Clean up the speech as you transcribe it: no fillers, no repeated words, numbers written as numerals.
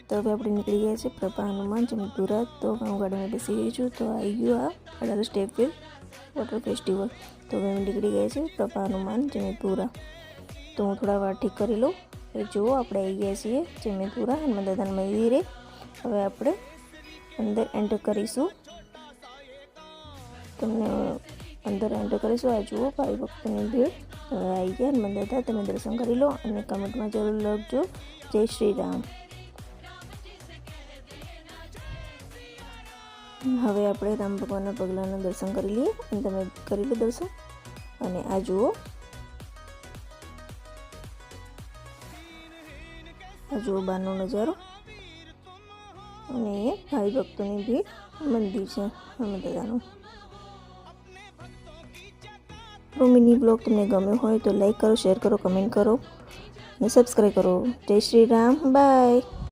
તો હવે આપણે નીકળી ગયા છે પ્રભા હનુમાન જમતુરા. તો હું ગાડીમાં બેસી ગઈ છું. તો આવી ગયું આ 18 સ્ટેપ વેલ વોટર ફેસ્ટિવલ. તો હવે અમે નીકળી ગયા છે પ્રભા હનુમાન જમીપુરા. તો હું થોડા વાર ઠીક કરી લઉં. એ જુઓ આપણે આવી ગયા છીએ જમીપુરા હનુમાન દાદાના મંદિરે. હવે આપણે અંદર એન્ટર કરીશું. તમને અંદર એન્ટર કરીશું. આ જુઓ ભાઈ ભક્તોની ભીડ. હવે આવી ગયા હનુમાન દાદા, તમે દર્શન કરી લો અને કમેન્ટમાં જરૂર લખજો જય શ્રી રામ. હવે આપણે રામ ભગવાનના પગલાંના દર્શન કરી લઈએ અને તમે કરી લો દર્શન. અને આ જુઓ, બહારનો નજારો. અને એ ભાઈ ભક્તોની ભીડ મંદિર છે હનુમાન દાદાનું. મિની બ્લોગ તમને ગમ્યો હોય તો લાઈક કરો, શેર કરો, કમેન્ટ કરો અને સબસ્ક્રાઈબ કરો. જય શ્રી રામ. બાય.